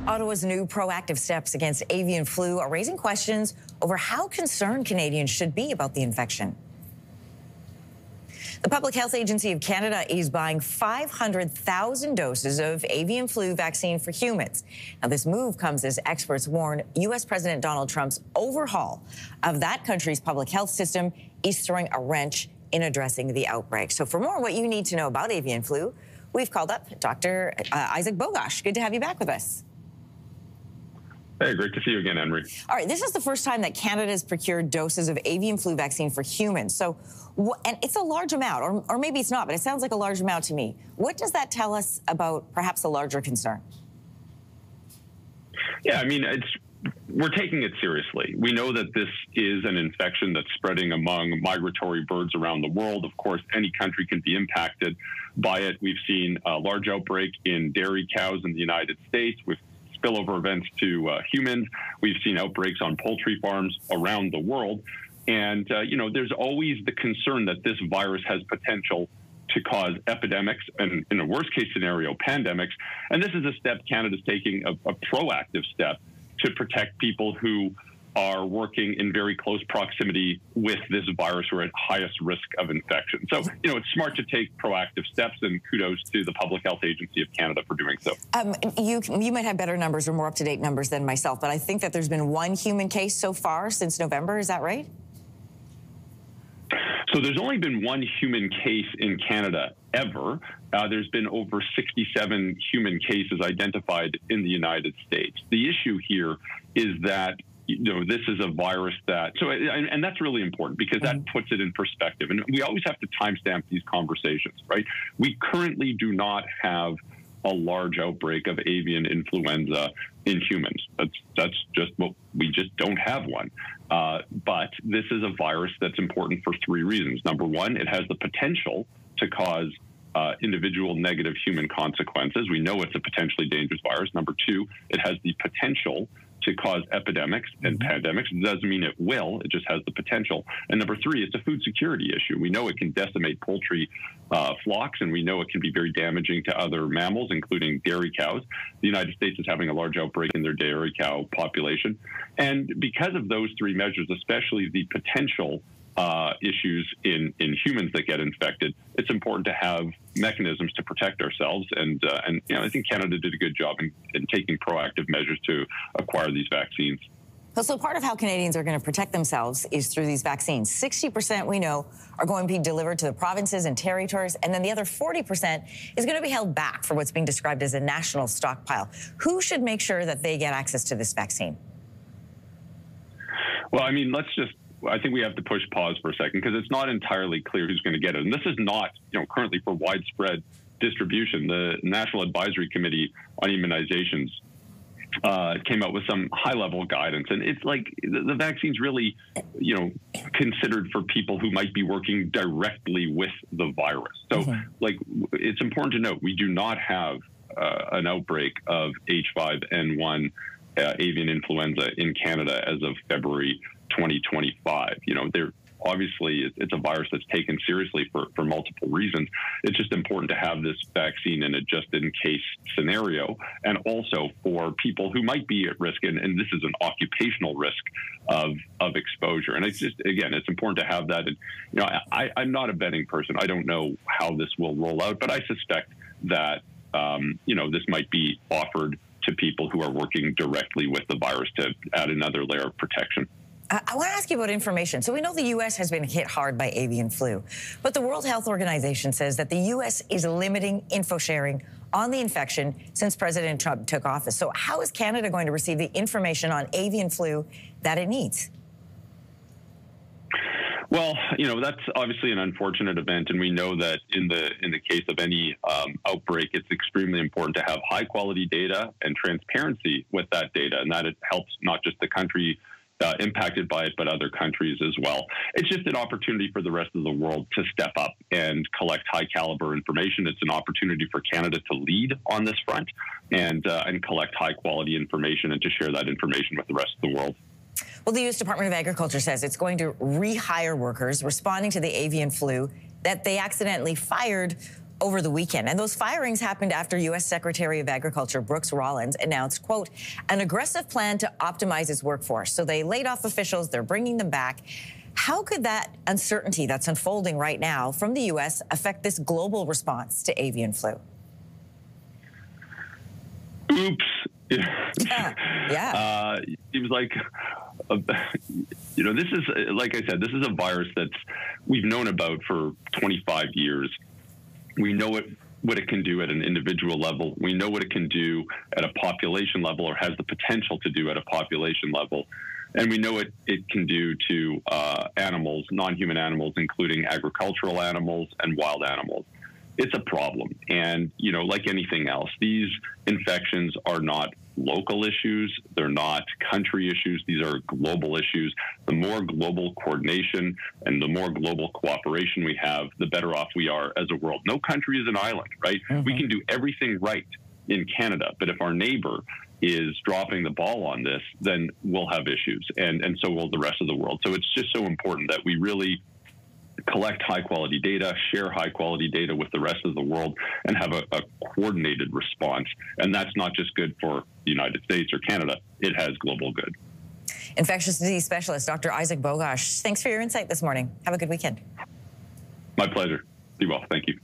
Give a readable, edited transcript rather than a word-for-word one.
Ottawa's new proactive steps against avian flu are raising questions over how concerned Canadians should be about the infection. The Public Health Agency of Canada is buying 500,000 doses of avian flu vaccine for humans. Now, this move comes as experts warn U.S. President Donald Trump's overhaul of that country's public health system is throwing a wrench in addressing the outbreak. So for more on what you need to know about avian flu, we've called up Dr. Isaac Bogoch. Good to have you back with us. Hey, great to see you again, Henry. All right, this is the first time that Canada has procured doses of avian flu vaccine for humans. So, and it's a large amount, or maybe it's not, but it sounds like a large amount to me. What does that tell us about perhaps a larger concern? Yeah, I mean, we're taking it seriously. We know that this is an infection that's spreading among migratory birds around the world. Of course, any country can be impacted by it. We've seen a large outbreak in dairy cows in the United States with spillover events to humans. We've seen outbreaks on poultry farms around the world. And, you know, there's always the concern that this virus has potential to cause epidemics and, in a worst case scenario, pandemics. And this is a step Canada's taking, a proactive step to protect people who are working in very close proximity with this virus or at highest risk of infection. So, you know, it's smart to take proactive steps, and kudos to the Public Health Agency of Canada for doing so. You might have better numbers or more up-to-date numbers than myself, but I think that there's been one human case so far since November. Is that right? So there's only been one human case in Canada ever. There's been over 67 human cases identified in the United States. The issue here is that, you know, this is a virus that, and that's really important because that puts it in perspective. And we always have to timestamp these conversations, right? We currently do not have a large outbreak of avian influenza in humans. That's just what we just don't have one. But this is a virus that's important for three reasons. Number one, it has the potential to cause individual negative human consequences. We know it's a potentially dangerous virus. Number two, it has the potential to cause epidemics and pandemics. It doesn't mean it will, it just has the potential. And number three, it's a food security issue. We know it can decimate poultry flocks, and we know it can be very damaging to other mammals, including dairy cows. The United States is having a large outbreak in their dairy cow population. And because of those three measures, especially the potential issues in humans that get infected, it's important to have mechanisms to protect ourselves. And you know, I think Canada did a good job in taking proactive measures to acquire these vaccines. So part of how Canadians are going to protect themselves is through these vaccines. 60% we know are going to be delivered to the provinces and territories, and then the other 40% is going to be held back for what's being described as a national stockpile. Who should make sure that they get access to this vaccine? Well, I mean, I think we have to push pause for a second because it's not entirely clear who's going to get it. And this is not, you know, currently for widespread distribution. The National Advisory Committee on Immunizations came out with some high-level guidance. And it's like the vaccine's really, you know, considered for people who might be working directly with the virus. So, like, it's important to note we do not have an outbreak of H5N1 avian influenza in Canada as of February 2025. You know, obviously it's a virus that's taken seriously for multiple reasons. It's just important to have this vaccine in a just-in-case scenario, and also for people who might be at risk, and this is an occupational risk of exposure. And it's just, again, it's important to have that. And, you know, I'm not a betting person. I don't know how this will roll out, but I suspect that, you know, this might be offered to people who are working directly with the virus to add another layer of protection. I want to ask you about information. So we know the U.S. has been hit hard by avian flu, but the World Health Organization says that the U.S. is limiting info sharing on the infection since President Trump took office. So how is Canada going to receive the information on avian flu that it needs? Well, you know, that's obviously an unfortunate event, and we know that in the case of any outbreak, it's extremely important to have high-quality data and transparency with that data, and that it helps not just the country impacted by it, but other countries as well. It's just an opportunity for the rest of the world to step up and collect high-caliber information. It's an opportunity for Canada to lead on this front and collect high-quality information and to share that information with the rest of the world. Well, the U.S. Department of Agriculture says it's going to rehire workers responding to the avian flu that they accidentally fired over the weekend. And those firings happened after U.S. Secretary of Agriculture Brooks Rollins announced, quote, an aggressive plan to optimize his workforce. So they laid off officials, they're bringing them back. How could that uncertainty that's unfolding right now from the U.S. affect this global response to avian flu? Oops. Yeah. Seems like, you know, this is, like I said, this is a virus that we've known about for 25 years. We know what it can do at an individual level. We know what it can do at a population level, or has the potential to do at a population level. And we know what it can do to animals, non-human animals, including agricultural animals and wild animals. It's a problem. And, you know, like anything else, these infections are not local issues. They're not country issues. These are global issues. The more global coordination and the more global cooperation we have, the better off we are as a world. No country is an island, right? Mm-hmm. We can do everything right in Canada, but if our neighbor is dropping the ball on this, then we'll have issues, and so will the rest of the world. So it's just so important that we really collect high-quality data, share high-quality data with the rest of the world, and have a coordinated response. And that's not just good for the United States or Canada. It has global good. Infectious disease specialist, Dr. Isaac Bogoch, thanks for your insight this morning. Have a good weekend. My pleasure. Be well. Thank you.